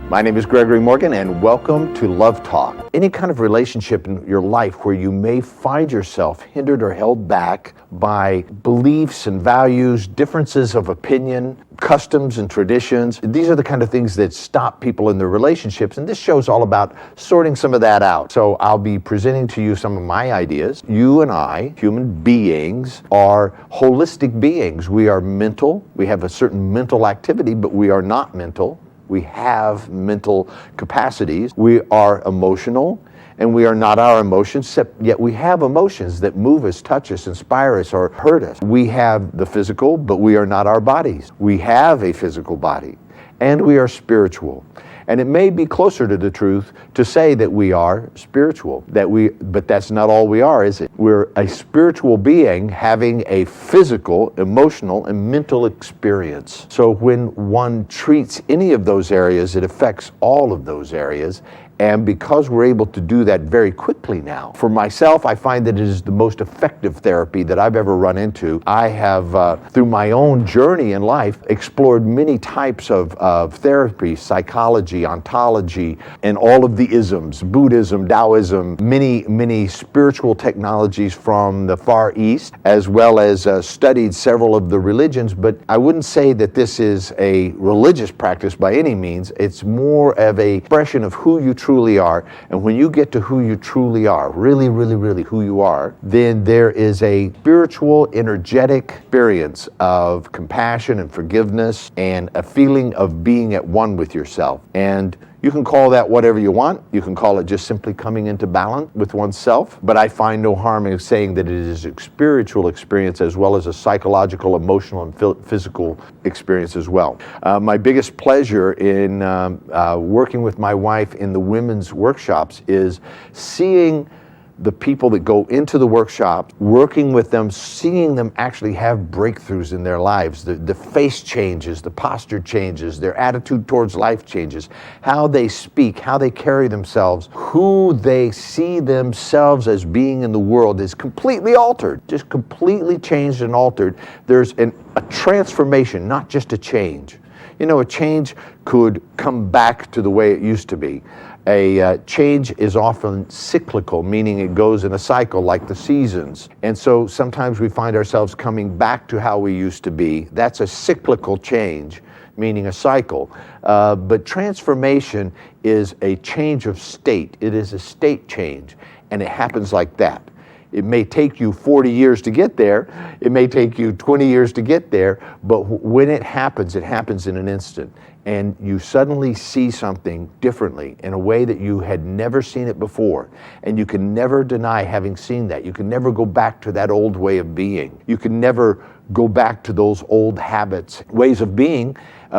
My name is Gregory Morgan, and welcome to Love Talk. Any kind of relationship in your life where you may find yourself hindered or held back by beliefs and values, differences of opinion, customs and traditions. These are the kind of things that stop people in their relationships, and this show's all about sorting some of that out. So I'll be presenting to you some of my ideas. You and I, human beings, are holistic beings. We are mental. We have a certain mental activity, but we are not mental. We have mental capacities. We are emotional, and we are not our emotions, yet we have emotions that move us, touch us, inspire us, or hurt us. We have the physical, but we are not our bodies. We have a physical body, and we are spiritual. And it may be closer to the truth to say that we are spiritual, but that's not all we are, is it? We're a spiritual being having a physical, emotional, and mental experience. So when one treats any of those areas, it affects all of those areas. And because we're able to do that very quickly now, for myself, I find that it is the most effective therapy that I've ever run into. I have, through my own journey in life, explored many types of therapy, psychology, ontology, and all of the isms, Buddhism, Taoism, many spiritual technologies from the Far East, as well as studied several of the religions. But I wouldn't say that this is a religious practice by any means. It's more of an expression of who you truly are. And when you get to who you truly are, really who you are, then there is a spiritual, energetic experience of compassion and forgiveness and a feeling of being at one with yourself. And you can call that whatever you want. You can call it just simply coming into balance with oneself. But I find no harm in saying that it is a spiritual experience as well as a psychological, emotional, and physical experience as well. My biggest pleasure in working with my wife in the women's workshops is seeing the people that go into the workshop, working with them, seeing them actually have breakthroughs in their lives. The face changes, the posture changes, their attitude towards life changes, how they speak, how they carry themselves, who they see themselves as being in the world is completely altered, just completely changed and altered. There's a transformation, not just a change. You know, a change could come back to the way it used to be. A change is often cyclical, meaning it goes in a cycle like the seasons. And so sometimes we find ourselves coming back to how we used to be. That's a cyclical change, meaning a cycle. But transformation is a change of state. It is a state change, and it happens like that. It may take you 40 years to get there. It may take you 20 years to get there, but when it happens in an instant. And you suddenly see something differently in a way that you had never seen it before. And you can never deny having seen that. You can never go back to that old way of being. You can never go back to those old habits, ways of being,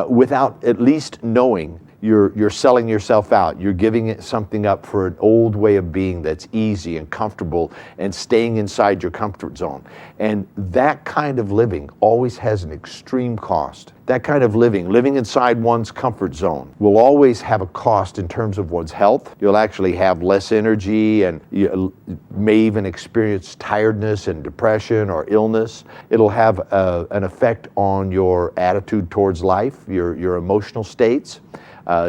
without at least knowing you're selling yourself out. You're giving it something up for an old way of being that's easy and comfortable and staying inside your comfort zone. And that kind of living always has an extreme cost. That kind of living inside one's comfort zone, will always have a cost in terms of one's health. You'll actually have less energy, and you may even experience tiredness and depression or illness. It'll have an effect on your attitude towards life, your emotional states.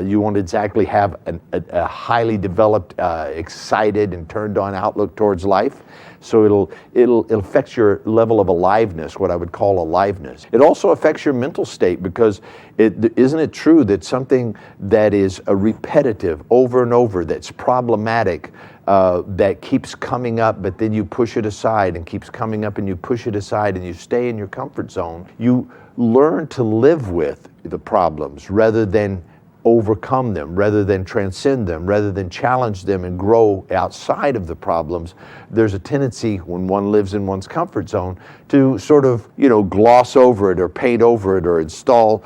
You won't exactly have a highly developed, excited and turned on outlook towards life. So it'll affect your level of aliveness, what I would call aliveness. It also affects your mental state, because isn't it true that something that is repetitive over and over, that's problematic, that keeps coming up, but then you push it aside, and keeps coming up and you push it aside, and you stay in your comfort zone, you learn to live with the problems rather than overcome them, rather than transcend them, rather than challenge them and grow outside of the problems. There's a tendency when one lives in one's comfort zone to sort of, gloss over it or paint over it or install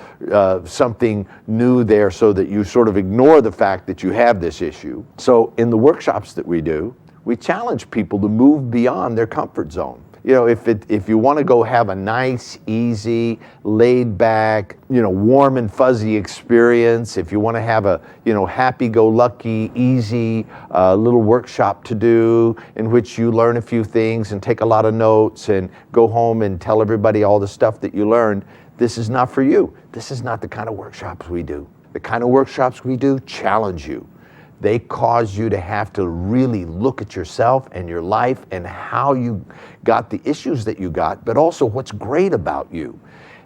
something new there so that you sort of ignore the fact that you have this issue. So in the workshops that we do, we challenge people to move beyond their comfort zone. If you want to go have a nice, easy, laid back, warm and fuzzy experience, if you want to have a, happy-go-lucky, easy little workshop to do in which you learn a few things and take a lot of notes and go home and tell everybody all the stuff that you learned, this is not for you. This is not the kind of workshops we do. The kind of workshops we do challenge you. They cause you to have to really look at yourself and your life and how you got the issues that you got, but also what's great about you.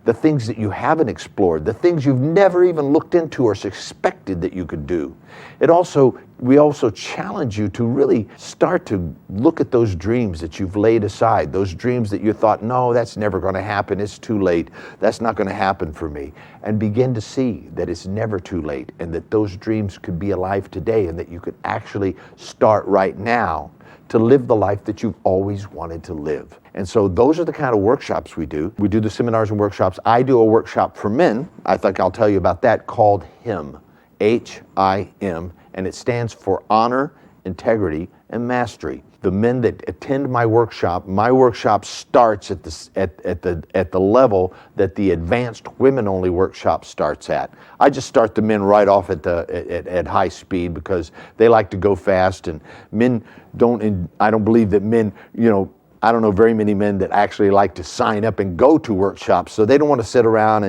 The things that you haven't explored, the things you've never even looked into or suspected that you could do. We also challenge you to really start to look at those dreams that you've laid aside, those dreams that you thought, no, that's never going to happen, it's too late, that's not going to happen for me, and begin to see that it's never too late and that those dreams could be alive today and that you could actually start right now to live the life that you've always wanted to live. And so those are the kind of workshops we do. We do the seminars and workshops. I do a workshop for men, I think I'll tell you about that, called HIM, H-I-M, and it stands for Honor, Integrity, and Mastery. The men that attend my workshop starts at the level that the advanced women-only workshop starts at. I just start the men right off at high speed because they like to go fast, and men don't. I don't believe that men, I don't know very many men that actually like to sign up and go to workshops, so they don't want to sit around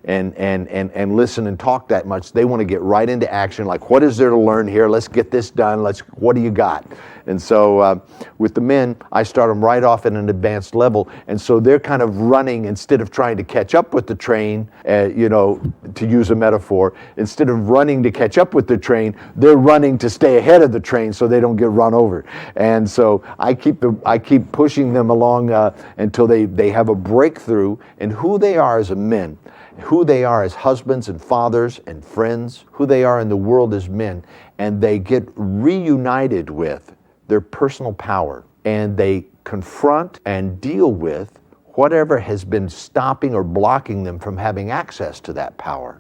and listen and talk that much. They want to get right into action, like, what is there to learn here? Let's get this done. What do you got? And so with the men, I start them right off at an advanced level, and so they're kind of running instead of trying to catch up with the train, to use a metaphor. Instead of running to catch up with the train, they're running to stay ahead of the train so they don't get run over. And so I keep pushing them along until they have a breakthrough in who they are as a men, who they are as husbands and fathers and friends, who they are in the world as men, and they get reunited with their personal power, and they confront and deal with whatever has been stopping or blocking them from having access to that power.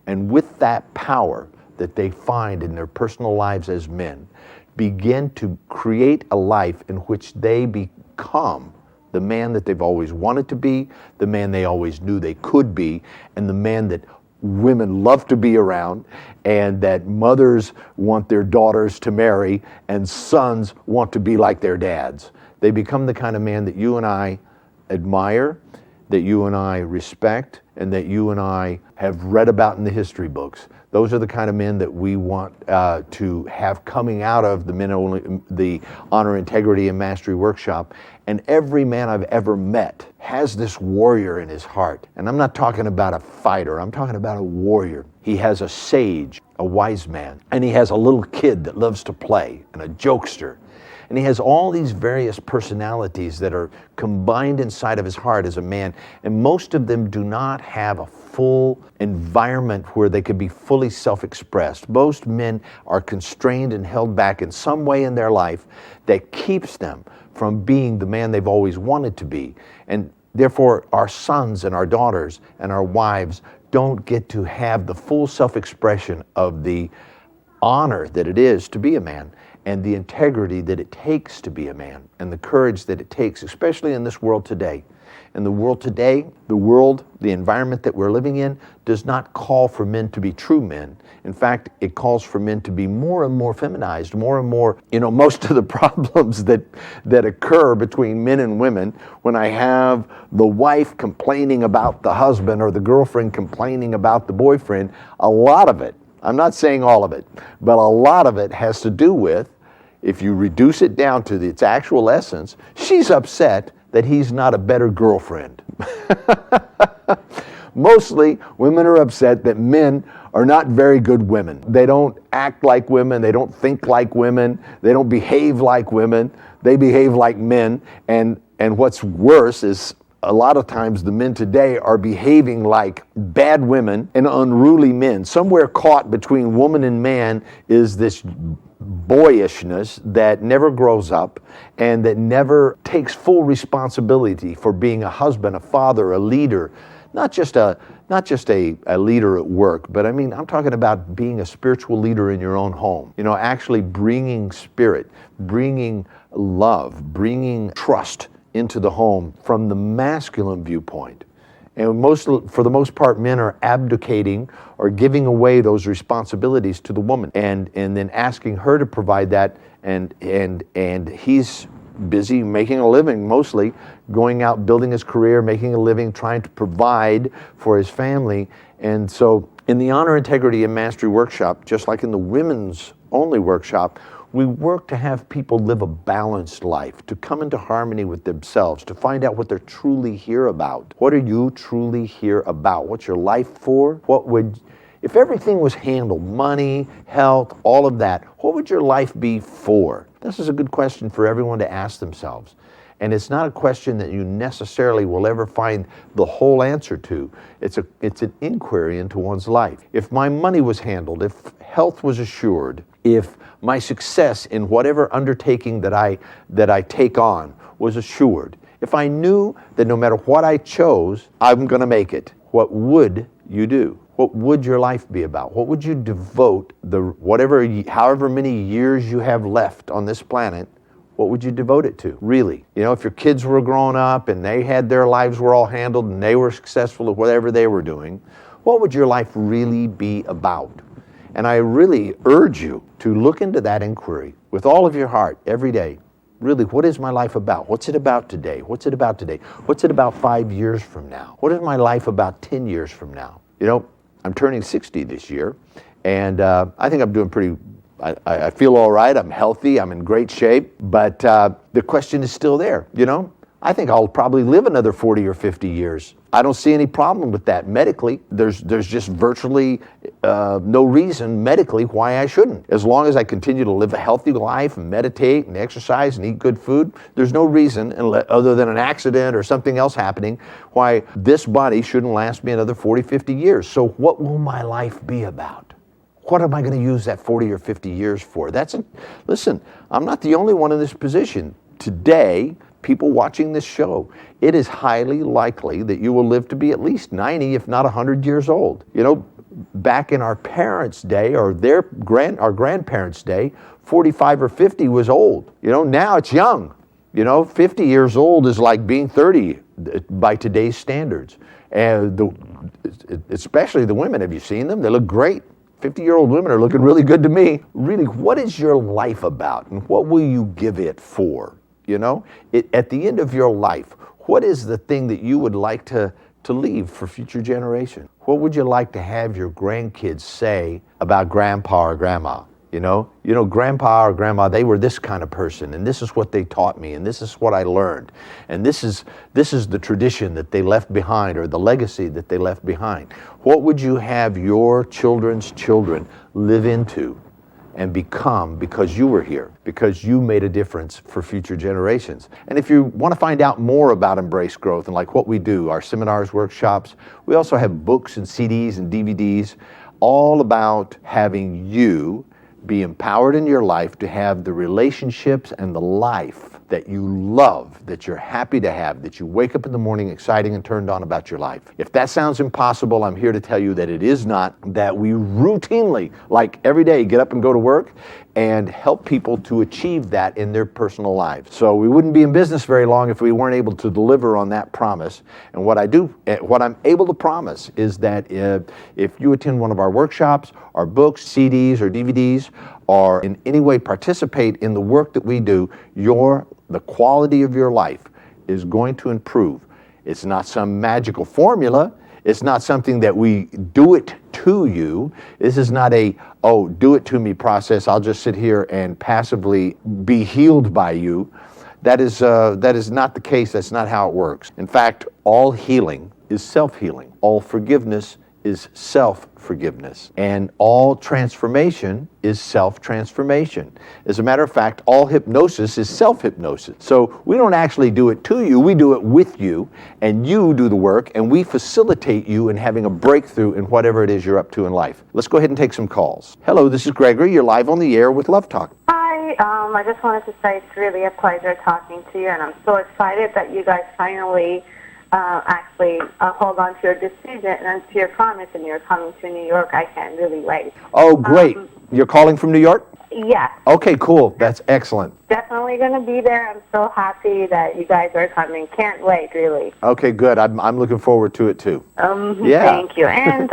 And with that power that they find in their personal lives as men, begin to create a life in which they become the man that they've always wanted to be, the man they always knew they could be, and the man that women love to be around, and that mothers want their daughters to marry, and sons want to be like their dads. They become the kind of man that you and I admire, that you and I respect, and that you and I have read about in the history books. Those are the kind of men that we want to have coming out of the Honor, Integrity, and Mastery workshop. And every man I've ever met has this warrior in his heart. And I'm not talking about a fighter, I'm talking about a warrior. He has a sage, a wise man, and he has a little kid that loves to play, and a jokester. And he has all these various personalities that are combined inside of his heart as a man, and most of them do not have a full environment where they can be fully self-expressed. Most men are constrained and held back in some way in their life that keeps them from being the man they've always wanted to be. And therefore, our sons and our daughters and our wives don't get to have the full self-expression of the honor that it is to be a man, and the integrity that it takes to be a man, and the courage that it takes, especially in this world today. In the world today, the environment that we're living in does not call for men to be true men. In fact, it calls for men to be more and more feminized, more and more, most of the problems that occur between men and women, when I have the wife complaining about the husband or the girlfriend complaining about the boyfriend, a lot of it, I'm not saying all of it, but a lot of it has to do with, if you reduce it down to its actual essence, she's upset that he's not a better girlfriend. Mostly, women are upset that men are not very good women. They don't act like women, they don't think like women, they don't behave like women, they behave like men, and what's worse is a lot of times the men today are behaving like bad women and unruly men. Somewhere caught between woman and man is this boyishness that never grows up and that never takes full responsibility for being a husband, a father, a leader, not just a leader at work, but I'm talking about being a spiritual leader in your own home. Actually bringing spirit, bringing love, bringing trust into the home from the masculine viewpoint. And for the most part, men are abdicating or giving away those responsibilities to the woman, and then asking her to provide that, and he's busy making a living, mostly going out, building his career, making a living, trying to provide for his family. And so in the Honor, Integrity, and Mastery workshop, just like in the women's only workshop, we work to have people live a balanced life, to come into harmony with themselves, to find out what they're truly here about. What are you truly here about? What's your life for? If everything was handled, money, health, all of that, what would your life be for? This is a good question for everyone to ask themselves. And it's not a question that you necessarily will ever find the whole answer to. It's an inquiry into one's life. If my money was handled, if health was assured, if my success in whatever undertaking that I take on was assured, if I knew that no matter what I chose, I'm going to make it, what would you do? What would your life be about? What would you devote however many years you have left on this planet? What would you devote it to, really? You know, if your kids were grown up and they had their lives were all handled and they were successful at whatever they were doing, what would your life really be about? And I really urge you to look into that inquiry with all of your heart every day. Really, what is my life about? What's it about today? What's it about today? What's it about 5 years from now? What is my life about 10 years from now? You know, I'm turning 60 this year, and I think I'm doing pretty. I feel all right. I'm healthy. I'm in great shape. But the question is still there. You know, I think I'll probably live another 40 or 50 years. I don't see any problem with that medically. There's just virtually no reason medically why I shouldn't. As long as I continue to live a healthy life and meditate and exercise and eat good food, there's no reason, other than an accident or something else happening, why this body shouldn't last me another 40, 50 years. So what will my life be about? What am I going to use that 40 or 50 years for? Listen, I'm not the only one in this position. Today, people watching this show, it is highly likely that you will live to be at least 90, if not 100 years old. You know, back in our parents' day or our grandparents' day, 45 or 50 was old. You know, now it's young. You know, 50 years old is like being 30 by today's standards. And especially the women, have you seen them? They look great. 50-year-old women are looking really good to me. Really, what is your life about and what will you give it for? You know, at the end of your life, what is the thing that you would like to leave for future generations? What would you like to have your grandkids say about grandpa or grandma? You know, grandpa or grandma, they were this kind of person, and this is what they taught me, and this is what I learned, and this is the tradition that they left behind, or the legacy that they left behind. What would you have your children's children live into and become because you were here, because you made a difference for future generations? And if you want to find out more about Embrace Growth and like what we do, our seminars, workshops, we also have books and CDs and DVDs all about having you be empowered in your life to have the relationships and the life that you love, that you're happy to have, that you wake up in the morning excited and turned on about your life. If that sounds impossible, I'm here to tell you that it is not, that we routinely, like every day, get up and go to work and help people to achieve that in their personal lives. So we wouldn't be in business very long if we weren't able to deliver on that promise. And what I'm able to promise is that if you attend one of our workshops, our books, CDs, or DVDs, or in any way participate in the work that we do, the quality of your life is going to improve. It's not some magical formula. It's not something that we do it to you. This is not a, do it to me process. I'll just sit here and passively be healed by you. That is not the case. That's not how it works. In fact, all healing is self-healing. All forgiveness is self-forgiveness. And all transformation is self-transformation. As a matter of fact, all hypnosis is self-hypnosis. So we don't actually do it to you, we do it with you, and you do the work, and we facilitate you in having a breakthrough in whatever it is you're up to in life. Let's go ahead and take some calls. Hello, this is Gregory. You're live on the air with Love Talk. Hi, I just wanted to say it's really a pleasure talking to you, and I'm so excited that you guys finally hold on to your decision and to your promise, and you're coming to New York. I can't really wait. Oh, great. You're calling from New York? Yes. Okay, cool. That's excellent. definitely going to be there. I'm so happy that you guys are coming. Can't wait, really. Okay, good. I'm looking forward to it too. Yeah. Thank you. And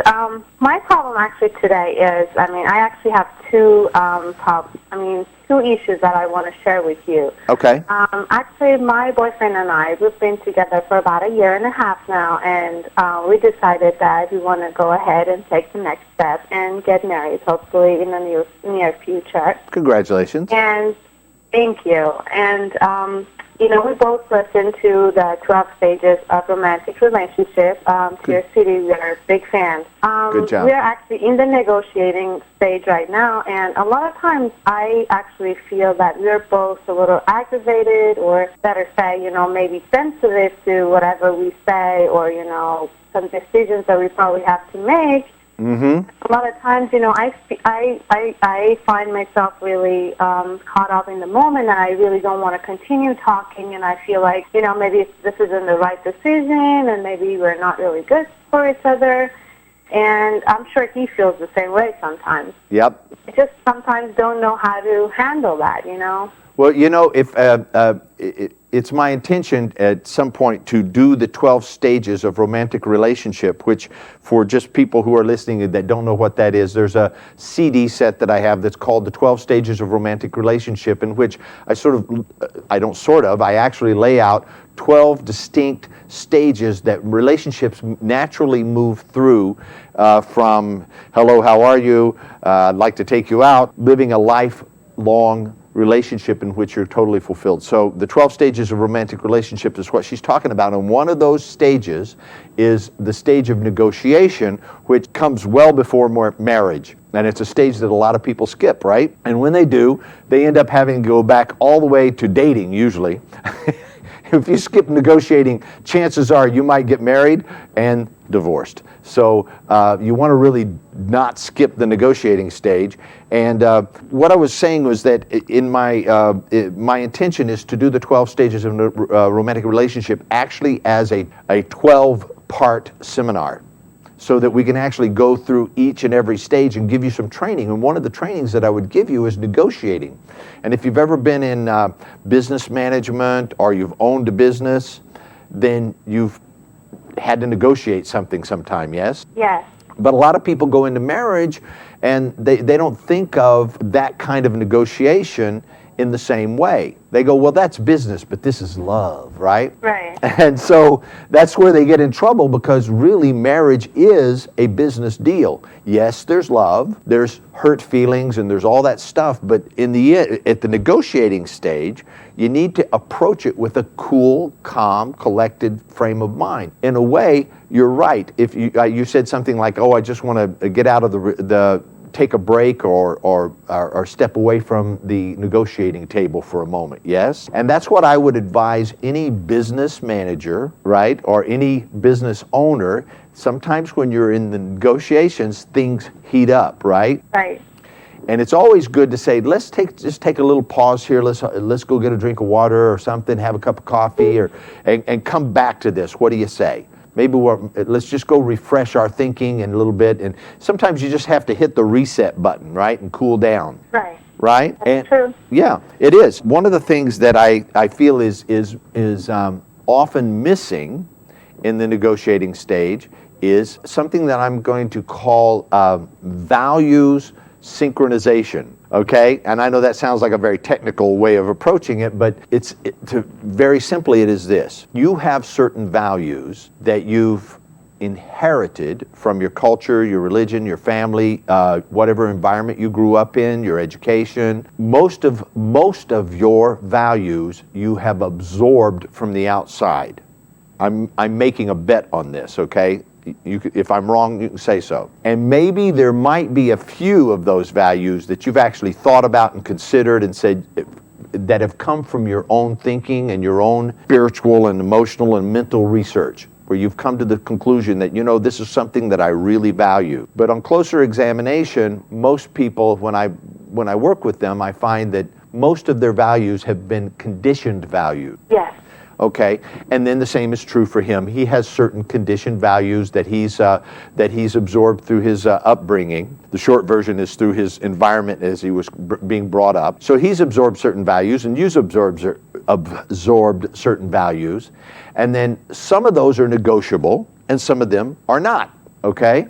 my problem actually today is, I actually have two two issues that I want to share with you. Okay. Actually, my boyfriend and I, we've been together for about a year and a half now, and we decided that we want to go ahead and take the next step and get married, hopefully in the near future. Congratulations. And thank you. And, we both listened to the 12 stages of romantic relationship. To your city, we are big fans. Good job. We're actually in the negotiating stage right now, and a lot of times I actually feel that we're both a little aggravated, or better say, maybe sensitive to whatever we say, or, some decisions that we probably have to make. Mm-hmm. A lot of times, I find myself really caught up in the moment, and I really don't want to continue talking, and I feel like, maybe this isn't the right decision, and maybe we're not really good for each other, and I'm sure he feels the same way sometimes. Yep. I just sometimes don't know how to handle that, Well, if it's my intention at some point to do the 12 stages of romantic relationship, which for just people who are listening that don't know what that is, there's a CD set that I have that's called the 12 stages of romantic relationship, in which I actually lay out 12 distinct stages that relationships naturally move through, from hello, how are you, I'd like to take you out, living a lifelong relationship in which you're totally fulfilled. So the 12 stages of romantic relationship is what she's talking about, and one of those stages is the stage of negotiation, which comes well before marriage. And it's a stage that a lot of people skip, right? And when they do, they end up having to go back all the way to dating, usually. If you skip negotiating, chances are you might get married and divorced. So you want to really not skip the negotiating stage. And what I was saying was that in my intention is to do the 12 stages of romantic relationship actually as a 12-part seminar, so that we can actually go through each and every stage and give you some training. And one of the trainings that I would give you is negotiating. And if you've ever been in business management, or you've owned a business, then you've had to negotiate something sometime, yes? Yes. But a lot of people go into marriage and they don't think of that kind of negotiation in the same way. They go, well, that's business, but this is love, right? Right. And so that's where they get in trouble, because really marriage is a business deal. Yes, there's love, there's hurt feelings, and there's all that stuff, but in the end, at the negotiating stage, you need to approach it with a cool, calm, collected frame of mind. In a way, you're right. If you said something like, oh, I just want to get out of the take a break or step away from the negotiating table for a moment, yes? And that's what I would advise any business manager, right, or any business owner. Sometimes when you're in the negotiations, things heat up, right? Right. And it's always good to say, let's just take a little pause here. Let's go get a drink of water or something, have a cup of coffee, and come back to this. What do you say? Maybe let's just go refresh our thinking in a little bit. And sometimes you just have to hit the reset button, right, and cool down. Right. Right? That's true. Yeah, it is. One of the things that I feel is often missing in the negotiating stage is something that I'm going to call values synchronization. Okay, and I know that sounds like a very technical way of approaching it, but very simply it is this. You have certain values that you've inherited from your culture, your religion, your family, whatever environment you grew up in, your education. Most of your values you have absorbed from the outside. I'm making a bet on this, okay? If I'm wrong, you can say so. And maybe there might be a few of those values that you've actually thought about and considered and said that have come from your own thinking and your own spiritual and emotional and mental research, where you've come to the conclusion that, this is something that I really value. But on closer examination, most people, when I work with them, I find that most of their values have been conditioned values. Yes. Okay, and then the same is true for him. He has certain conditioned values that he's absorbed through his upbringing. The short version is through his environment as he was being brought up. So he's absorbed certain values, and you've absorbed certain values, and then some of those are negotiable, and some of them are not. Okay,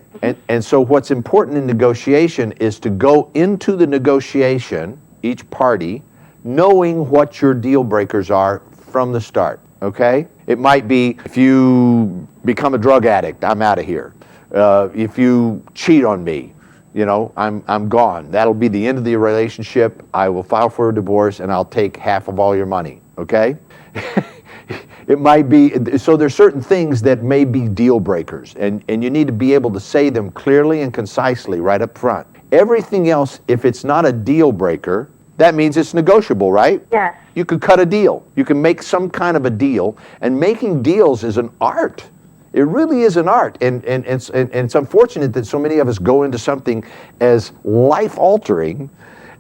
and so what's important in negotiation is to go into the negotiation, each party, knowing what your deal breakers are from the start, okay? It might be, if you become a drug addict, I'm out of here. If you cheat on me, I'm gone. That'll be the end of the relationship. I will file for a divorce and I'll take half of all your money, okay? It might be, so there's certain things that may be deal breakers, and you need to be able to say them clearly and concisely right up front. Everything else, if it's not a deal breaker, that means it's negotiable, right? Yes. You could cut a deal. You can make some kind of a deal, and making deals is an art. It really is an art, and it's unfortunate that so many of us go into something as life-altering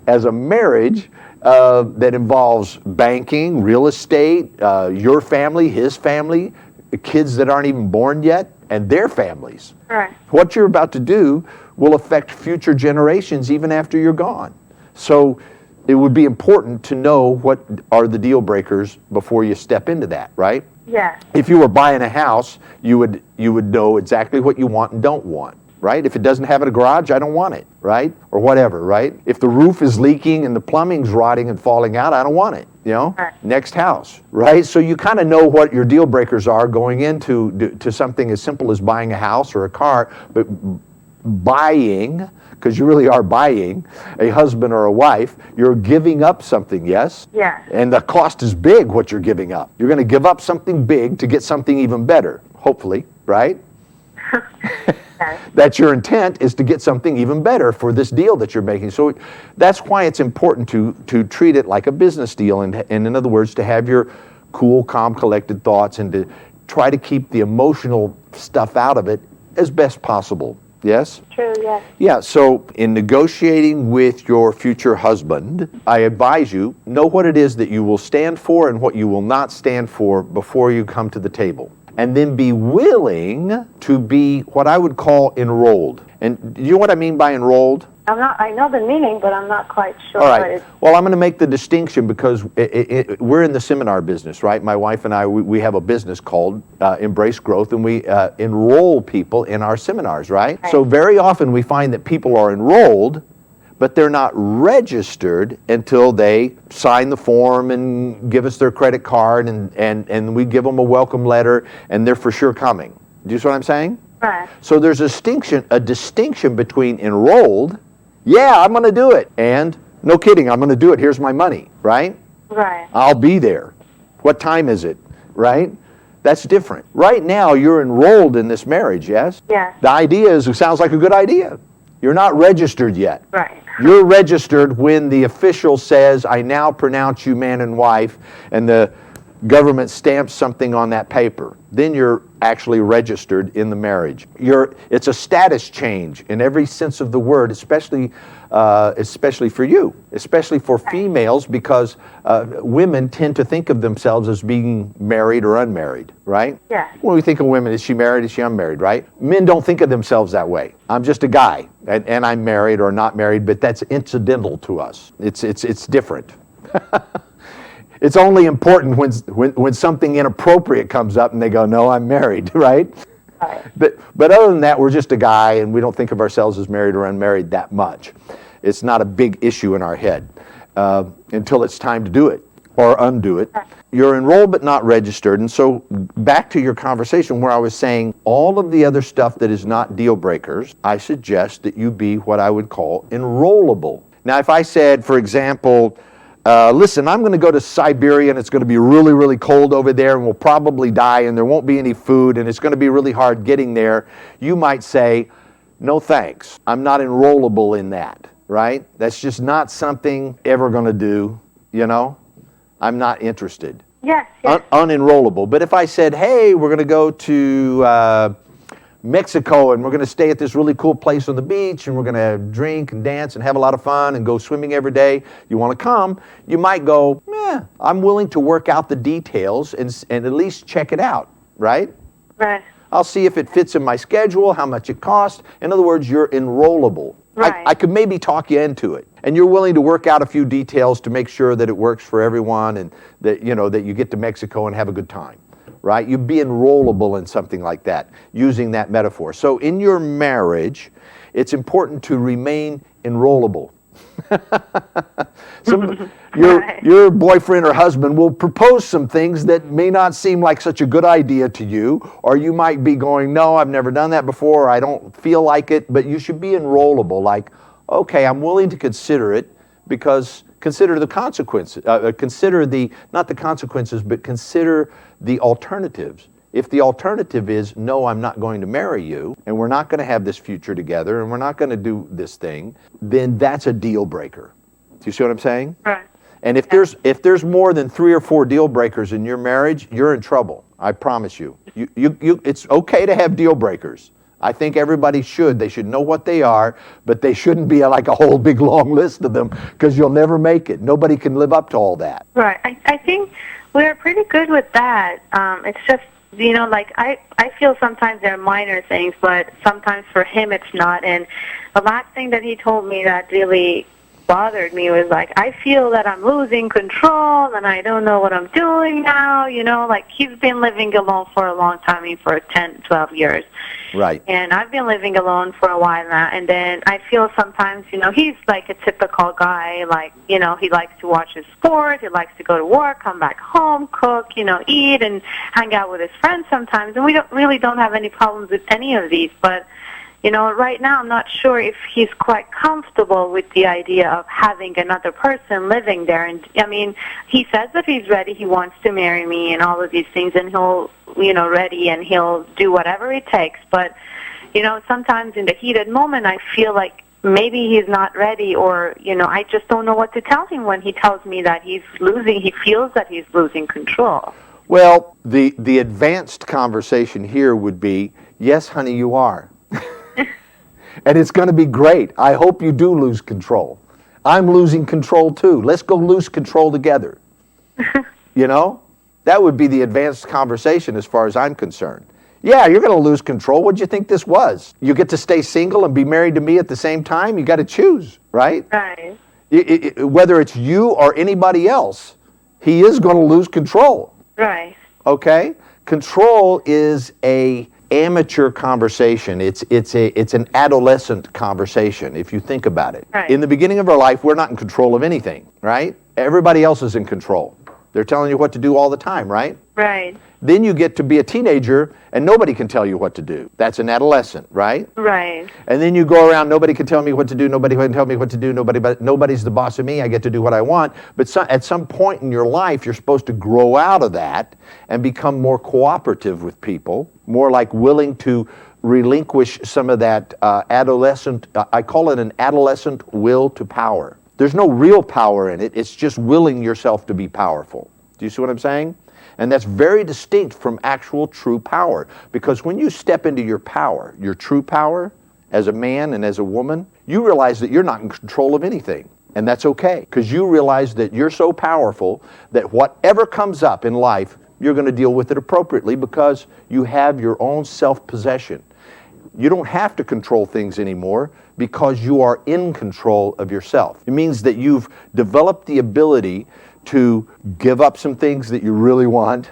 as a marriage that involves banking, real estate, your family, his family, kids that aren't even born yet, and their families. Right. What you're about to do will affect future generations even after you're gone. So it would be important to know what are the deal breakers before you step into that, right? Yes. If you were buying a house, you would know exactly what you want and don't want, right? If it doesn't have a garage, I don't want it, right? Or whatever, right? If the roof is leaking and the plumbing's rotting and falling out, I don't want it, Right. Next house, right? So you kind of know what your deal breakers are going into to something as simple as buying a house or a car, but buying, because you really are buying a husband or a wife, you're giving up something, yes? Yes. And the cost is big, what you're giving up. You're going to give up something big to get something even better, hopefully, right? Yes. That's your intent, is to get something even better for this deal that you're making. So that's why it's important to treat it like a business deal, and in other words, to have your cool, calm, collected thoughts, and to try to keep the emotional stuff out of it as best possible. Yes? True, yes. Yeah, so in negotiating with your future husband, I advise you, know what it is that you will stand for and what you will not stand for before you come to the table. And then be willing to be what I would call enrolled. And do you know what I mean by enrolled? I know the meaning, but I'm not quite sure. All right. Well, I'm going to make the distinction because we're in the seminar business, right? My wife and I, we have a business called Embrace Growth, and we enroll people in our seminars, right? So very often we find that people are enrolled, but they're not registered until they sign the form and give us their credit card, and we give them a welcome letter, and they're for sure coming. Do you see what I'm saying? Right. So there's a distinction between enrolled, yeah, I'm going to do it, and no kidding, I'm going to do it, here's my money, right? Right. I'll be there. What time is it, right? That's different. Right now, you're enrolled in this marriage, yes? Yes. The idea is, it sounds like a good idea. You're not registered yet. Right. You're registered when the official says, I now pronounce you man and wife, and the government stamps something on that paper. Then you're actually registered in the marriage. It's a status change in every sense of the word, especially for you, especially for females, because women tend to think of themselves as being married or unmarried, right? Yeah. When we think of women, is she married, is she unmarried, right? Men don't think of themselves that way. I'm just a guy, and I'm married or not married, but that's incidental to us. It's different. It's only important when something inappropriate comes up and they go, no, I'm married, right? Right. But other than that, we're just a guy, and we don't think of ourselves as married or unmarried that much. It's not a big issue in our head until it's time to do it or undo it. You're enrolled but not registered, and so back to your conversation where I was saying all of the other stuff that is not deal breakers, I suggest that you be what I would call enrollable. Now, if I said, for example, listen, I'm going to go to Siberia, and it's going to be really, really cold over there, and we'll probably die, and there won't be any food, and it's going to be really hard getting there. You might say, no thanks. I'm not enrollable in that, right? That's just not something ever going to do, I'm not interested. Yes, yes. Unenrollable. But if I said, hey, we're going to go to Mexico, and we're going to stay at this really cool place on the beach, and we're going to drink and dance and have a lot of fun and go swimming every day. You want to come? You might go, I'm willing to work out the details and at least check it out, right? Right. I'll see if it fits in my schedule, how much it costs. In other words, you're enrollable. Right. I could maybe talk you into it. And you're willing to work out a few details to make sure that it works for everyone and that, that you get to Mexico and have a good time, right? You'd be enrollable in something like that, using that metaphor. So in your marriage, it's important to remain enrollable. Your boyfriend or husband will propose some things that may not seem like such a good idea to you, or you might be going, no, I've never done that before, I don't feel like it, but you should be enrollable, like, okay, I'm willing to consider it, because consider the consequences, not the consequences, but consider the alternatives. If the alternative is, no, I'm not going to marry you, and we're not going to have this future together, and we're not going to do this thing, then that's a deal breaker. Do you see what I'm saying? Right. And if there's more than 3 or 4 deal breakers in your marriage, you're in trouble. I promise you. It's okay to have deal breakers. I think everybody should. They should know what they are, but they shouldn't be like a whole big long list of them, because you'll never make it. Nobody can live up to all that. Right. I think we're pretty good with that. It's just, like I feel sometimes they're minor things, but sometimes for him it's not. And the last thing that he told me that really bothered me was like, I feel that I'm losing control and I don't know what I'm doing now, like he's been living alone for a long time, for 10, 12 years. Right. And I've been living alone for a while now, and then I feel sometimes, he's like a typical guy, like, he likes to watch his sport, he likes to go to work, come back home, cook, eat, and hang out with his friends sometimes, and we don't have any problems with any of these, but right now I'm not sure if he's quite comfortable with the idea of having another person living there. And he says that he's ready, he wants to marry me and all of these things, and he'll, ready, and he'll do whatever it takes. But, sometimes in the heated moment I feel like maybe he's not ready, or, I just don't know what to tell him when he tells me that he feels that he's losing control. Well, the advanced conversation here would be, yes, honey, you are. And it's going to be great. I hope you do lose control. I'm losing control too. Let's go lose control together. That would be the advanced conversation as far as I'm concerned. Yeah, you're going to lose control. What do you think this was? You get to stay single and be married to me at the same time? You got to choose, right? Right. Whether it's you or anybody else, he is going to lose control. Right. Okay? Control is a amateur conversation. It's an adolescent conversation, if you think about it. Right. In the beginning of our life, we're not in control of anything, right? Everybody else is in control. They're telling you what to do all the time, right? Right. Then you get to be a teenager and nobody can tell you what to do. That's an adolescent, right? Right. And then you go around, nobody can tell me what to do, nobody can tell me what to do, nobody's the boss of me, I get to do what I want. But at some point in your life, you're supposed to grow out of that and become more cooperative with people, more like willing to relinquish some of that adolescent, I call it an adolescent will to power. There's no real power in it, it's just willing yourself to be powerful. Do you see what I'm saying? And that's very distinct from actual true power. Because when you step into your power, your true power, as a man and as a woman, you realize that you're not in control of anything. And that's okay, because you realize that you're so powerful that whatever comes up in life, you're going to deal with it appropriately because you have your own self-possession. You don't have to control things anymore because you are in control of yourself. It means that you've developed the ability to give up some things that you really want,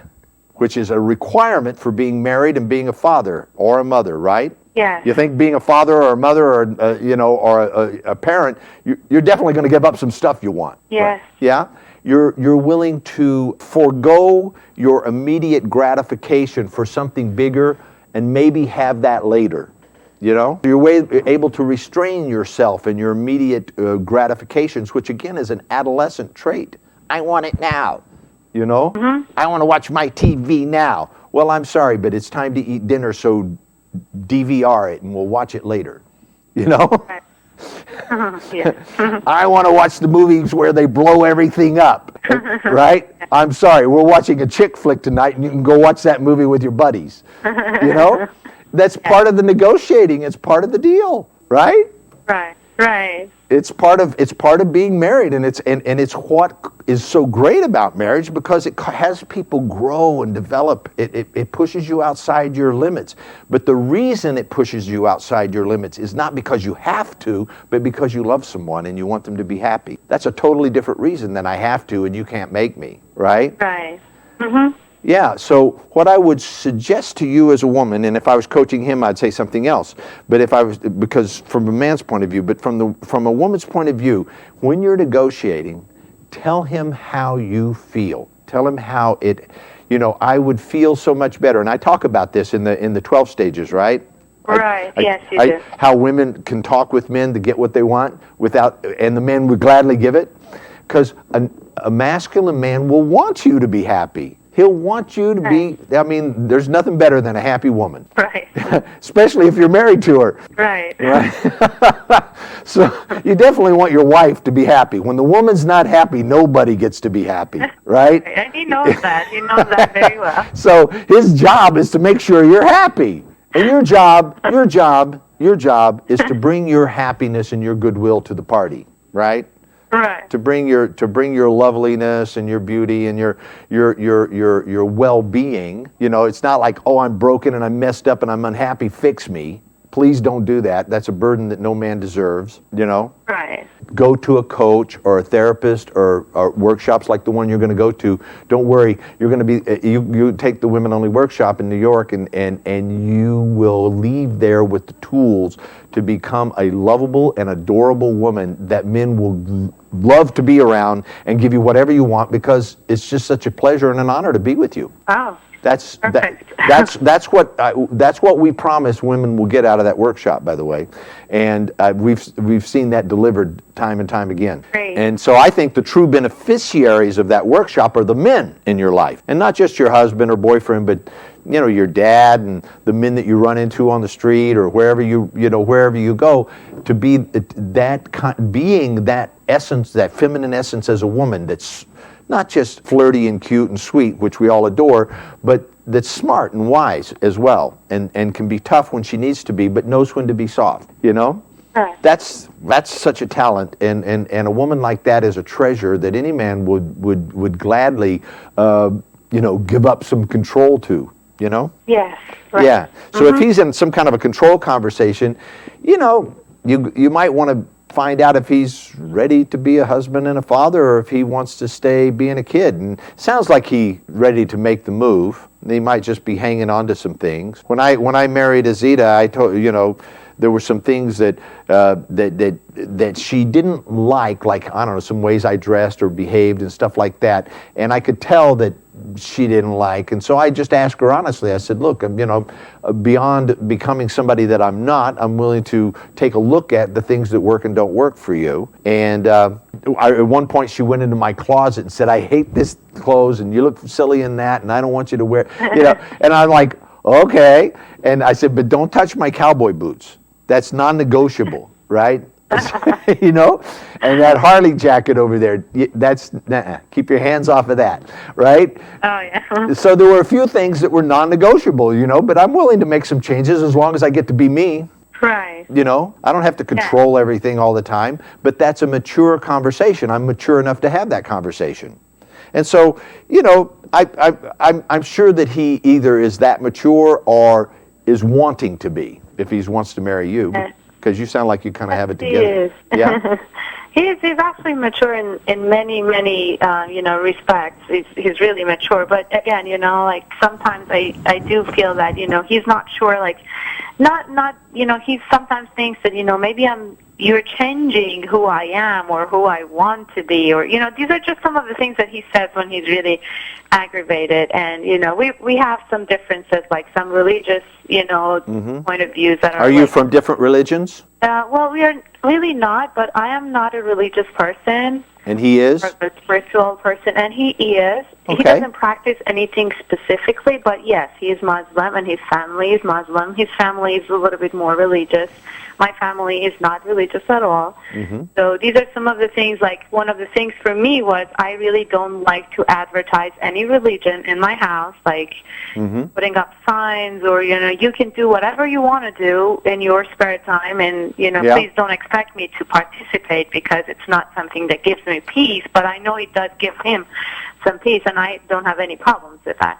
which is a requirement for being married and being a father or a mother, right? Yeah. You think being a father or a mother or a parent, you're definitely going to give up some stuff you want. Yes. Right? Yeah. You're willing to forego your immediate gratification for something bigger and maybe have that later. You're able to restrain yourself in your immediate gratifications, which again is an adolescent trait. I want it now, Mm-hmm. I want to watch my TV now. Well, I'm sorry, but it's time to eat dinner, so DVR it and we'll watch it later, Right. Yeah. I want to watch the movies where they blow everything up, right? I'm sorry, we're watching a chick flick tonight and you can go watch that movie with your buddies, That's part of the negotiating. It's part of the deal, right? Right. It's part of being married, and it's what is so great about marriage, because it has people grow and develop. It pushes you outside your limits. But the reason it pushes you outside your limits is not because you have to, but because you love someone and you want them to be happy. That's a totally different reason than I have to and you can't make me, right? Right. Mm-hmm. Yeah, so what I would suggest to you as a woman, and if I was coaching him, I'd say something else. But if I was, because from a man's point of view, but from a woman's point of view, when you're negotiating, tell him how you feel. Tell him how I would feel so much better. And I talk about this in the 12 stages, right? Right. Yes, you do. How women can talk with men to get what they want and the men would gladly give it, because a masculine man will want you to be happy. He'll want you to be, there's nothing better than a happy woman. Right. Especially if you're married to her. Right. So you definitely want your wife to be happy. When the woman's not happy, nobody gets to be happy, right? And he knows that. He knows that very well. So his job is to make sure you're happy. And your job is to bring your happiness and your goodwill to the party, right? Right. To bring your loveliness and your beauty and your well-being. It's not like, oh, I'm broken and I'm messed up and I'm unhappy, fix me. Please don't do that. That's a burden that no man deserves, Right. Go to a coach or a therapist or workshops like the one you're going to go to. Don't worry, you're going to be you take the women only workshop in New York and you will leave there with the tools to become a lovable and adorable woman that men will love to be around and give you whatever you want, because it's just such a pleasure and an honor to be with you. Oh. That's perfect. that's what we promise women will get out of that workshop, by the way, and we've seen that delivered time and time again. Great. And so I think the true beneficiaries of that workshop are the men in your life, and not just your husband or boyfriend, but your dad and the men that you run into on the street or wherever you go, to be being that essence, that feminine essence as a woman that's not just flirty and cute and sweet, which we all adore, but that's smart and wise as well, and can be tough when she needs to be, but knows when to be soft, Right. That's such a talent, and a woman like that is a treasure that any man would gladly, give up some control to, Yes. Right. Yeah. So if he's in some kind of a control conversation, you might want to find out if he's ready to be a husband and a father, or if he wants to stay being a kid. And it sounds like he's ready to make the move. He might just be hanging on to some things. When I married Azita, I told there were some things that she didn't like I don't know, some ways I dressed or behaved and stuff like that, and I could tell that she didn't like. And so I just asked her honestly. I said, look, beyond becoming somebody that I'm not, I'm willing to take a look at the things that work and don't work for you. And at one point she went into my closet and said, I hate this clothes and you look silly in that and I don't want you to wear, and I'm like, okay. And I said, but don't touch my cowboy boots. That's non-negotiable, right? And that Harley jacket over there, that's, keep your hands off of that, right? Oh, yeah. So there were a few things that were non-negotiable, but I'm willing to make some changes as long as I get to be me. Right. I don't have to control everything all the time, but that's a mature conversation. I'm mature enough to have that conversation. And so, I'm sure that he either is that mature or is wanting to be, if he wants to marry you. Because you sound like you kind of have it together. He is. Yeah. He's actually mature in many respects. He's really mature. But again, sometimes I do feel that he's not sure. He sometimes thinks that maybe you're changing who I am or who I want to be, or these are just some of the things that he says when he's really aggravated. And we have some differences, like some religious point of views that are. Are you from different religions? Well, we are really not, but I am not a religious person. And he is? Or a spiritual person, and he is. Okay. He doesn't practice anything specifically, but yes, he is Muslim, and his family is Muslim. His family is a little bit more religious. My family is not religious at all. Mm-hmm. So these are some of the things, like one of the things for me was I really don't like to advertise any religion in my house, like putting up signs or, you can do whatever you want to do in your spare time, and, please don't expect me to participate because it's not something that gives me peace, but I know it does give him some peace, and I don't have any problems with that.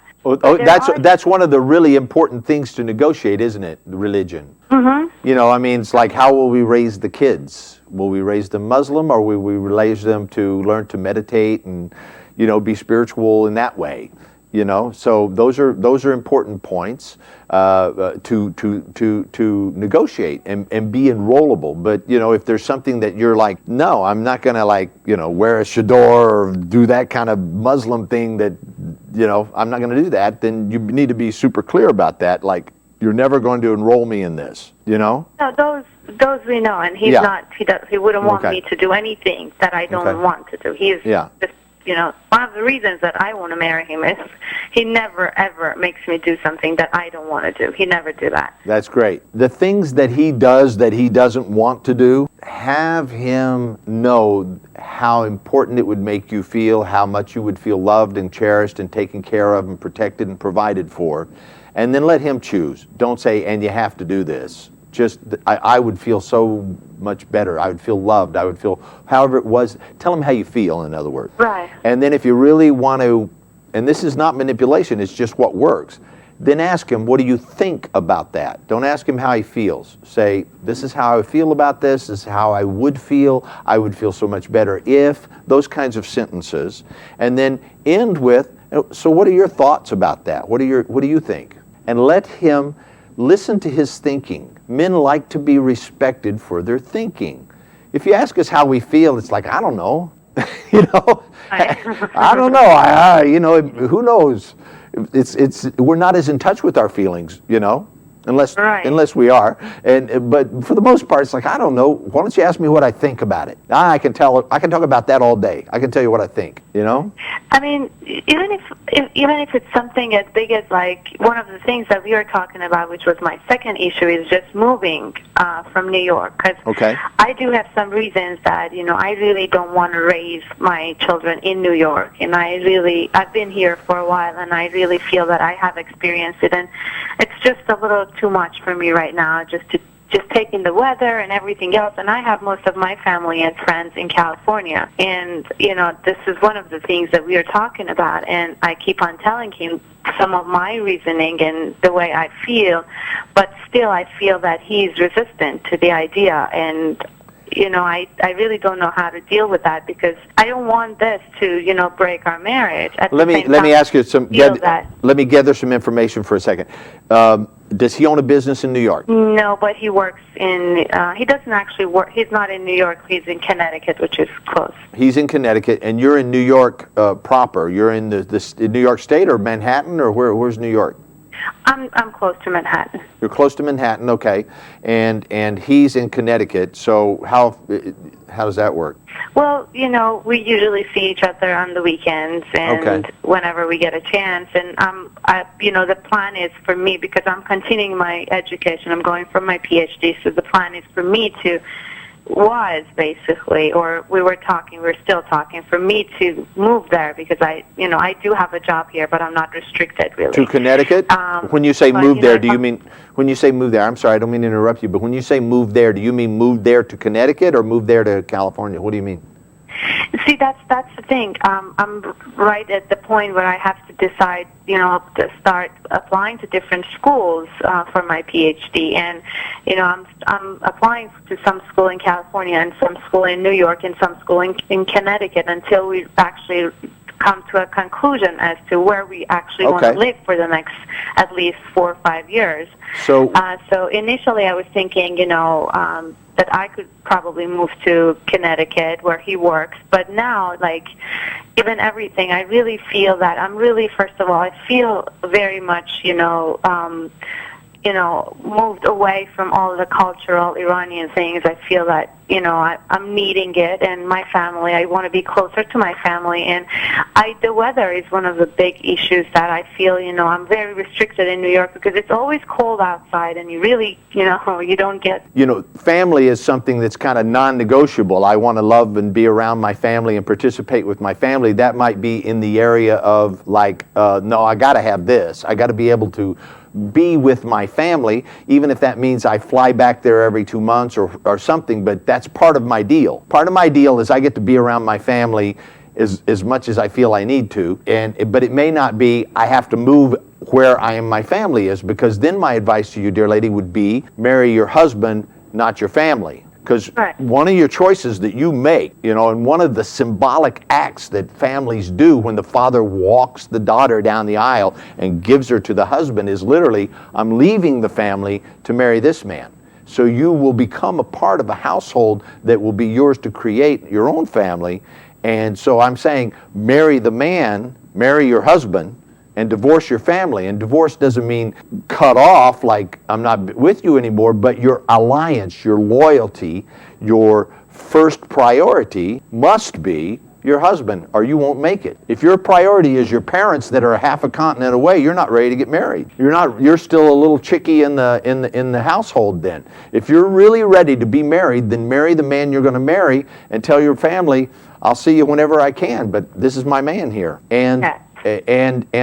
That's one of the really important things to negotiate, isn't it? Religion. Mm-hmm. It's like, how will we raise the kids? Will we raise them Muslim, or will we raise them to learn to meditate and, be spiritual in that way? So those are important points to negotiate and be enrollable. But if there's something that you're like, no, I'm not gonna wear a chador or do that kind of Muslim thing that I'm not gonna do that, then you need to be super clear about that. Like, you're never going to enroll me in this. No, those we know, and he's not. He wouldn't want me to do anything that I don't want to do. He's just. One of the reasons that I want to marry him is he never, ever makes me do something that I don't want to do. He never do that. That's great. The things that he does that he doesn't want to do, have him know how important it would make you feel, how much you would feel loved and cherished and taken care of and protected and provided for, and then let him choose. Don't say, and you have to do this. Just, I would feel so much better. I would feel loved. I would feel, however it was. Tell them how you feel, in other words. Right. And then if you really want to, and this is not manipulation, it's just what works, then ask him, what do you think about that? Don't ask him how he feels. Say, this is how I feel about this. This is how I would feel. I would feel so much better if, those kinds of sentences. And then end with, so what are your thoughts about that? What do you think? And let him listen to his thinking. Men like to be respected for their thinking. If you ask us how we feel, it's like, I don't know. I don't know. Who knows? We're not as in touch with our feelings, unless we are. But for the most part, it's like, I don't know. Why don't you ask me what I think about it? I can talk about that all day. I can tell you what I think. I mean, even if it's something as big as, like, one of the things that we were talking about, which was my second issue, is just moving from New York. Because I do have some reasons that, I really don't want to raise my children in New York. And I've been here for a while, and I really feel that I have experienced it. And it's just a little too much for me right now, just taking the weather and everything else. And I have most of my family and friends in California, and this is one of the things that we are talking about, and I keep on telling him some of my reasoning and the way I feel, but still I feel that he's resistant to the idea, and I really don't know how to deal with that, because I don't want this to, break our marriage. Let me ask you let me gather some information for a second. Does he own a business in New York? No, but he works in, he doesn't actually work, he's not in New York, he's in Connecticut, which is close. He's in Connecticut, and you're in New York proper. You're in in New York State or Manhattan, or where's New York? I'm close to Manhattan. You're close to Manhattan, okay. And he's in Connecticut, so how does that work? Well, we usually see each other on the weekends and whenever we get a chance. And the plan is for me, because I'm continuing my education, I'm going for my PhD, so the plan is for me to we're still talking, for me to move there, because I do have a job here, but I'm not restricted really. To Connecticut? When you say move there, do you mean, when you say move there, I'm sorry, I don't mean to interrupt you, but when you say move there, do you mean move there to Connecticut or move there to California? What do you mean? See, that's the thing. I'm right at the point where I have to decide, to start applying to different schools for my PhD. And, I'm applying to some school in California and some school in New York and some school in Connecticut until we actually come to a conclusion as to where we actually want to live for the next at least 4 or 5 years. So initially I was thinking, that I could probably move to Connecticut where he works. But now, given everything, I really feel that first of all, I feel very much, moved away from all the cultural Iranian things. I feel that, I'm needing it, and my family, I want to be closer to my family, and the weather is one of the big issues that I feel, I'm very restricted in New York because it's always cold outside, and you really, you don't get... Family is something that's kind of non-negotiable. I want to love and be around my family and participate with my family. That might be in the area of no, I got to have this. I got to be able to be with my family, even if that means I fly back there every 2 months or something, but that's part of my deal. Part of my deal is I get to be around my family as much as I feel I need to, but it may not be I have to move where my family is, because then my advice to you, dear lady, would be marry your husband, not your family. Because one of your choices that you make, and one of the symbolic acts that families do when the father walks the daughter down the aisle and gives her to the husband is literally, I'm leaving the family to marry this man. So you will become a part of a household that will be yours to create your own family. And so I'm saying, marry the man, marry your husband, and divorce your family. And divorce doesn't mean cut off, like I'm not with you anymore, but your alliance, your loyalty, your first priority must be your husband, or you won't make it. If your priority is your parents that are half a continent away, you're not ready to get married. You're still a little chickie in the household then. If you're really ready to be married, then marry the man you're going to marry and tell your family, I'll see you whenever I can, but this is my man here. And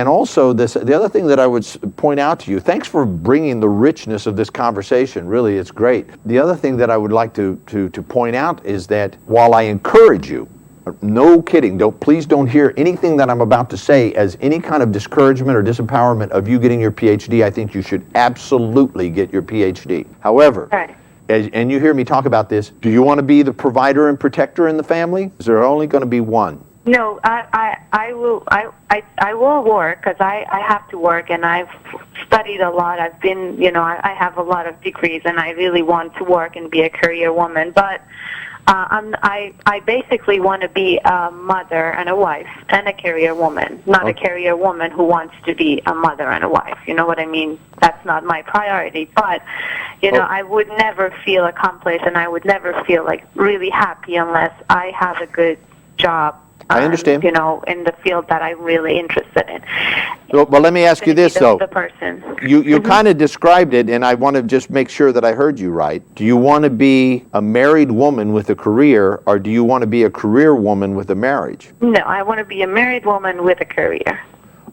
also the other thing that I would point out to you, thanks for bringing the richness of this conversation. Really, it's great. The other thing that I would like to point out is that while I encourage you, no kidding, please don't hear anything that I'm about to say as any kind of discouragement or disempowerment of you getting your PhD. I think you should absolutely get your PhD. However, and you hear me talk about this, do you want to be the provider and protector in the family? Is there only going to be one? No, I will work because I have to work, and I've studied a lot. I've been, I have a lot of degrees, and I really want to work and be a career woman. But I basically want to be a mother and a wife and a career woman, not a career woman who wants to be a mother and a wife. You know what I mean? That's not my priority. But, I would never feel accomplished, and I would never feel really happy unless I have a good job. I understand. In the field that I'm really interested in. Well, let me ask you this, though. The person. You kind of described it, and I want to just make sure that I heard you right. Do you want to be a married woman with a career, or do you want to be a career woman with a marriage? No, I want to be a married woman with a career.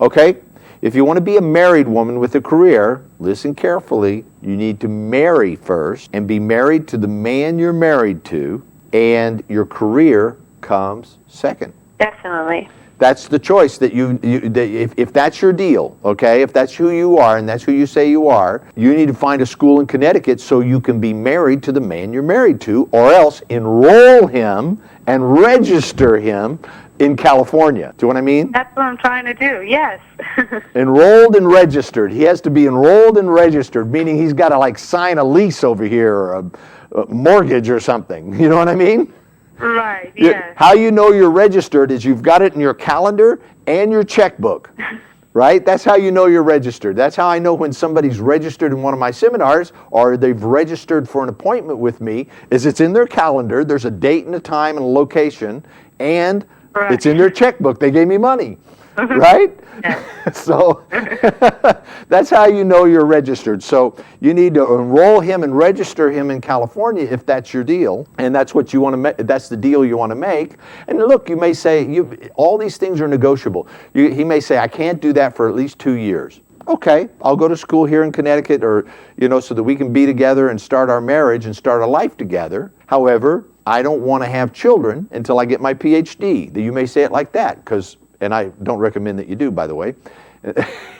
Okay. If you want to be a married woman with a career, listen carefully. You need to marry first and be married to the man you're married to, and your career comes second. Definitely. That's the choice that if that's your deal, okay, if that's who you are and that's who you say you are, you need to find a school in Connecticut so you can be married to the man you're married to, or else enroll him and register him in California. Do you know what I mean? That's what I'm trying to do, yes. Enrolled and registered. He has to be enrolled and registered, meaning he's got to sign a lease over here or a mortgage or something. You know what I mean? Right, yes. How you know you're registered is you've got it in your calendar and your checkbook, right? That's how you know you're registered. That's how I know when somebody's registered in one of my seminars or they've registered for an appointment with me, is it's in their calendar, there's a date and a time and a location, and it's in their checkbook. They gave me money, right? So that's how you know you're registered. So you need to enroll him and register him in California if that's your deal, and that's what you want to make. That's the deal you want to make. And look, you may say all these things are negotiable. He may say, I can't do that for at least 2 years. Okay, I'll go to school here in Connecticut, or so that we can be together and start our marriage and start a life together. However, I don't want to have children until I get my PhD. You may say it like that, and I don't recommend that you do, by the way.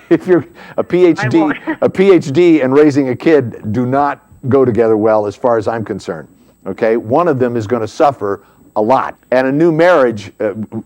If you're a PhD and raising a kid do not go together well as far as I'm concerned. Okay, one of them is going to suffer a lot, and a new marriage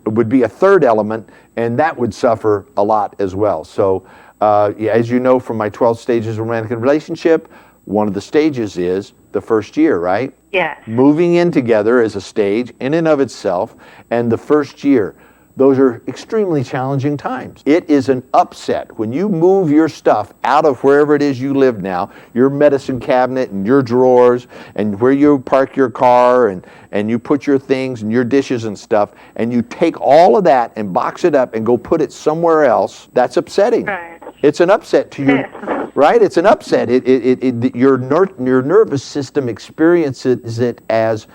would be a third element, and that would suffer a lot as well. So, as you know from my 12 stages of romantic relationship, one of the stages is the first year, right? Yeah. Moving in together is a stage in and of itself, and the first year. Those are extremely challenging times. It is an upset. When you move your stuff out of wherever it is you live now, your medicine cabinet and your drawers and where you park your car and you put your things and your dishes and stuff, and you take all of that and box it up and go put it somewhere else, that's upsetting. Right. It's an upset to your, right? It's an upset. Your nervous system experiences it as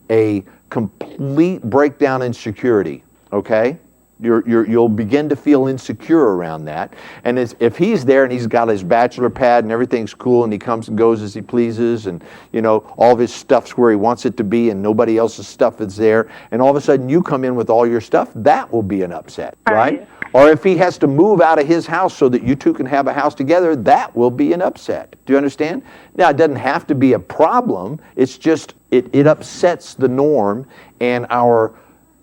a complete breakdown in security. Okay, you'll begin to feel insecure around that, and if he's there and he's got his bachelor pad and everything's cool and he comes and goes as he pleases, and all of his stuff's where he wants it to be and nobody else's stuff is there, and all of a sudden you come in with all your stuff, that will be an upset, right? Or if he has to move out of his house so that you two can have a house together, that will be an upset. Do you understand? Now, it doesn't have to be a problem. It's just it upsets the norm, and our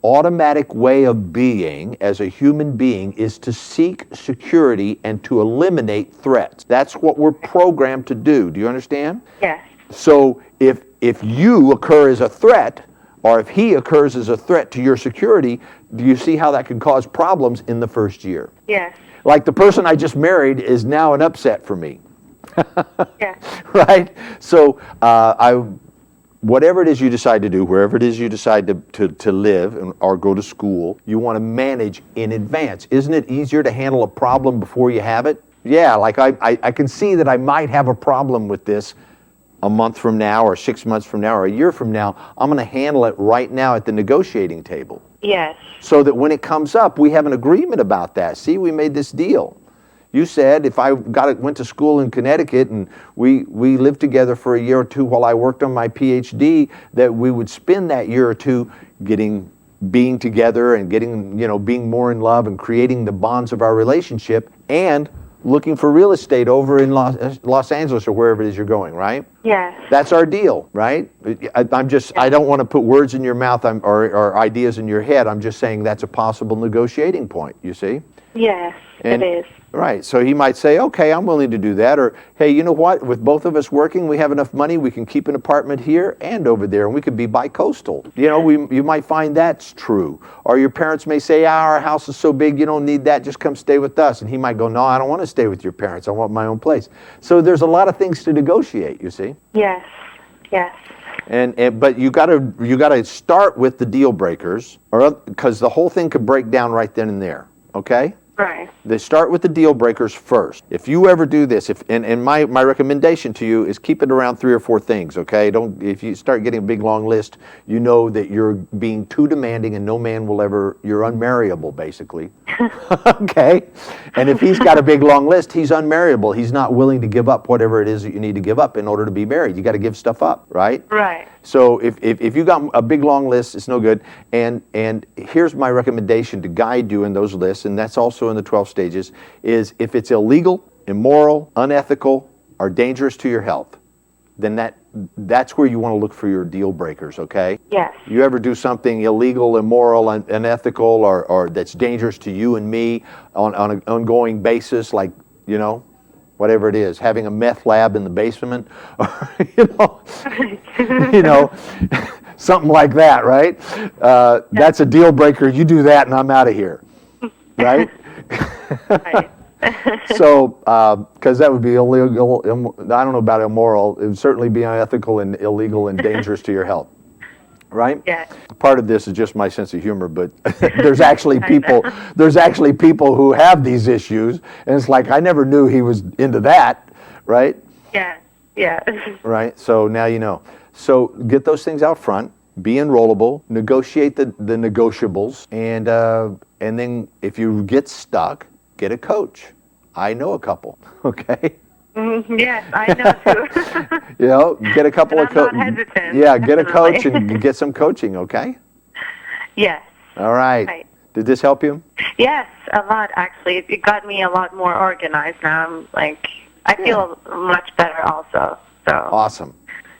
automatic way of being as a human being is to seek security and to eliminate threats. That's what we're programmed to do. Do you understand? Yes. So if you occur as a threat, or if he occurs as a threat to your security, do you see how that can cause problems in the first year? Yes. Like the person I just married is now an upset for me. Yes. Right? So whatever it is you decide to do, wherever it is you decide to live or go to school, you want to manage in advance. Isn't it easier to handle a problem before you have it? Yeah, like I can see that I might have a problem with this a month from now or 6 months from now or a year from now. I'm going to handle it right now at the negotiating table. Yes. So that when it comes up, we have an agreement about that. See, we made this deal. You said if I went to school in Connecticut and we lived together for a year or two while I worked on my PhD, that we would spend that year or two being together and being more in love and creating the bonds of our relationship and looking for real estate over in Los Angeles or wherever it is you're going, right? Yes. That's our deal, right? I don't want to put words in your mouth or ideas in your head. I'm just saying that's a possible negotiating point, you see? Yes, it is. Right, so he might say, okay, I'm willing to do that, or hey, you know what, with both of us working, we have enough money, we can keep an apartment here and over there, and we could be bi-coastal. You might find that's true. Or your parents may say, our house is so big, you don't need that, just come stay with us. And he might go, no, I don't want to stay with your parents, I want my own place. So there's a lot of things to negotiate, you see? Yes, yes. But you gotta start with the deal breakers, or because the whole thing could break down right then and there, okay? Right. They start with the deal breakers first. If you ever do this, and my recommendation to you is keep it around 3 or 4 things, okay? If you start getting a big long list, you know that you're being too demanding and no man will ever, you're unmarriable basically. Okay? And if he's got a big long list, he's unmarriable. He's not willing to give up whatever it is that you need to give up in order to be married. You got to give stuff up, right? Right. So if you got a big long list, it's no good. And here's my recommendation to guide you in those lists, and that's also in the 12 stages, is if it's illegal, immoral, unethical, or dangerous to your health, then that's where you want to look for your deal breakers, okay? Yes. You ever do something illegal, immoral, unethical, or that's dangerous to you and me on an ongoing basis, like, whatever it is, having a meth lab in the basement, or, something like that, right? That's a deal breaker. You do that and I'm out of here, right? Right. So, because that would be illegal, I don't know about immoral, it would certainly be unethical and illegal and dangerous to your health. Right? Yeah. Part of this is just my sense of humor, but there's actually people who have these issues, and it's like I never knew he was into that, right? Yeah. Yeah. Right. So now you know. So get those things out front. Be enrollable. Negotiate the negotiables, and then if you get stuck, get a coach. I know a couple. Okay. Yes, I know too. Get a couple of coaches. Yeah, get a coach and get some coaching, okay? Yes. All right. Did this help you? Yes, a lot actually. It got me a lot more organized now. I feel much better also. So awesome.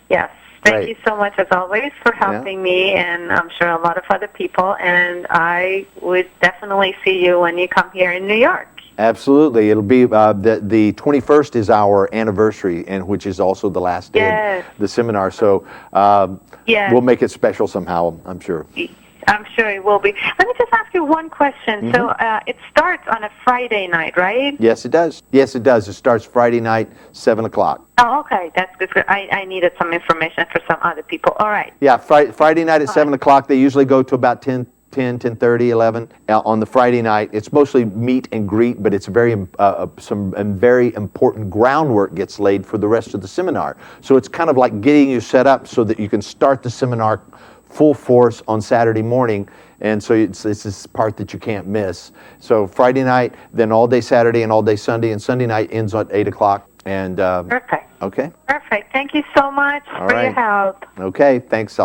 Yes. Thank you so much as always for helping me, and I'm sure a lot of other people, and I would definitely see you when you come here in New York. Absolutely. It'll be the 21st is our anniversary, and which is also the last day of the seminar. So we'll make it special somehow, I'm sure. I'm sure it will be. Let me just ask you one question. So it starts on a Friday night, right? Yes, it does. Yes, it does. It starts Friday night, 7 o'clock. Oh, okay. That's good. I needed some information for some other people. All right. Yeah, Friday night at 7 o'clock. They usually go to about 10:30, 11 on the Friday night. It's mostly meet and greet, but it's some very important groundwork gets laid for the rest of the seminar. So it's kind of like getting you set up so that you can start the seminar full force on Saturday morning. And so it's this part that you can't miss. So Friday night, then all day Saturday and all day Sunday, and Sunday night ends at 8 o'clock. And Perfect. Okay. Perfect. Thank you so much for your help. Okay. Thanks.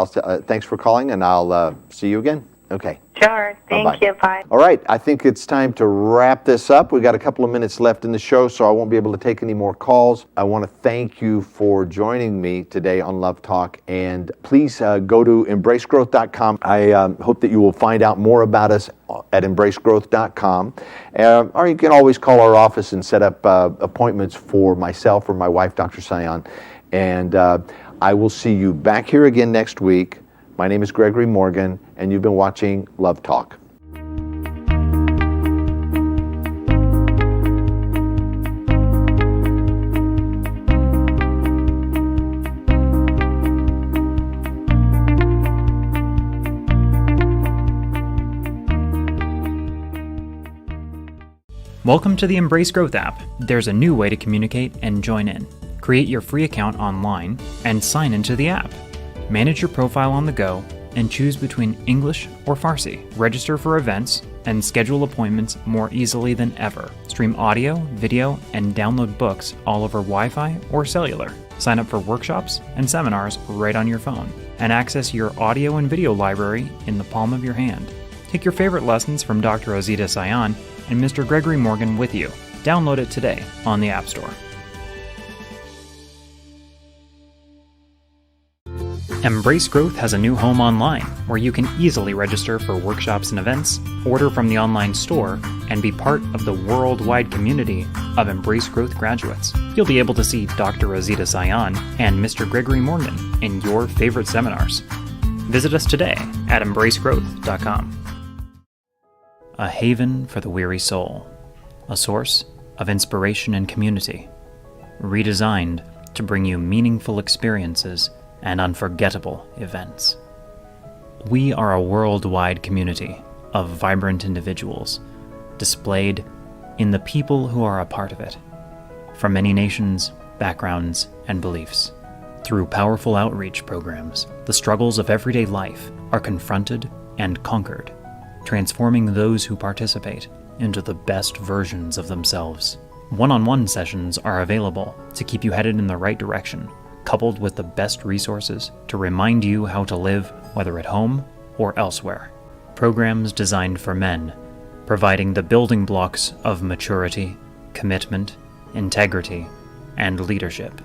Thanks for calling, and I'll see you again. Okay. Sure. Thank you. Bye. All right. I think it's time to wrap this up. We've got a couple of minutes left in the show, so I won't be able to take any more calls. I want to thank you for joining me today on Love Talk, and please go to embracegrowth.com. I hope that you will find out more about us at embracegrowth.com, or you can always call our office and set up appointments for myself or my wife, Dr. Sion, and I will see you back here again next week. My name is Gregory Morgan, and you've been watching Love Talk. Welcome to the Embrace Growth app. There's a new way to communicate and join in. Create your free account online and sign into the app. Manage your profile on the go and choose between English or Farsi. Register for events and schedule appointments more easily than ever. Stream audio, video, and download books all over Wi-Fi or cellular. Sign up for workshops and seminars right on your phone. And access your audio and video library in the palm of your hand. Take your favorite lessons from Dr. Azita Sion and Mr. Gregory Morgan with you. Download it today on the App Store. Embrace Growth has a new home online where you can easily register for workshops and events, order from the online store, and be part of the worldwide community of Embrace Growth graduates. You'll be able to see Dr. Azita Sion and Mr. Gregory Morgan in your favorite seminars. Visit us today at embracegrowth.com. A haven for the weary soul, a source of inspiration and community, redesigned to bring you meaningful experiences and unforgettable events. We are a worldwide community of vibrant individuals, displayed in the people who are a part of it, from many nations, backgrounds, and beliefs. Through powerful outreach programs, the struggles of everyday life are confronted and conquered, transforming those who participate into the best versions of themselves. One-on-one sessions are available to keep you headed in the right direction, coupled with the best resources to remind you how to live, whether at home or elsewhere. Programs designed for men, providing the building blocks of maturity, commitment, integrity, and leadership,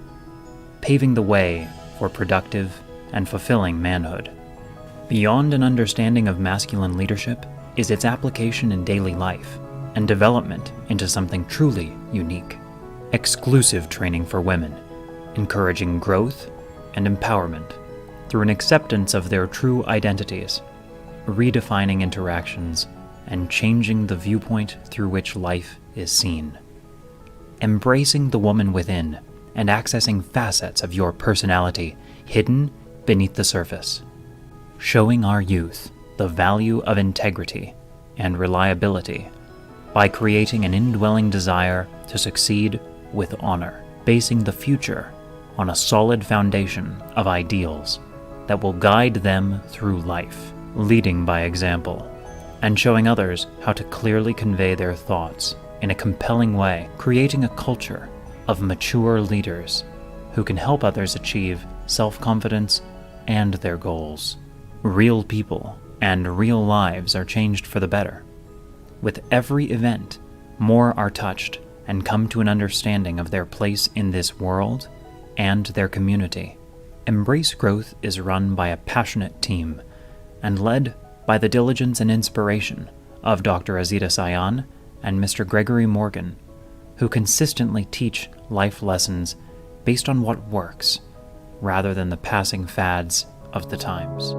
paving the way for productive and fulfilling manhood. Beyond an understanding of masculine leadership is its application in daily life and development into something truly unique. Exclusive training for women, encouraging growth and empowerment through an acceptance of their true identities, redefining interactions, and changing the viewpoint through which life is seen. Embracing the woman within and accessing facets of your personality hidden beneath the surface. Showing our youth the value of integrity and reliability by creating an indwelling desire to succeed with honor, basing the future on a solid foundation of ideals that will guide them through life, leading by example, and showing others how to clearly convey their thoughts in a compelling way, creating a culture of mature leaders who can help others achieve self-confidence and their goals. Real people and real lives are changed for the better. With every event, more are touched and come to an understanding of their place in this world and their community. Embrace Growth is run by a passionate team and led by the diligence and inspiration of Dr. Azita Sion and Mr. Gregory Morgan, who consistently teach life lessons based on what works, rather than the passing fads of the times.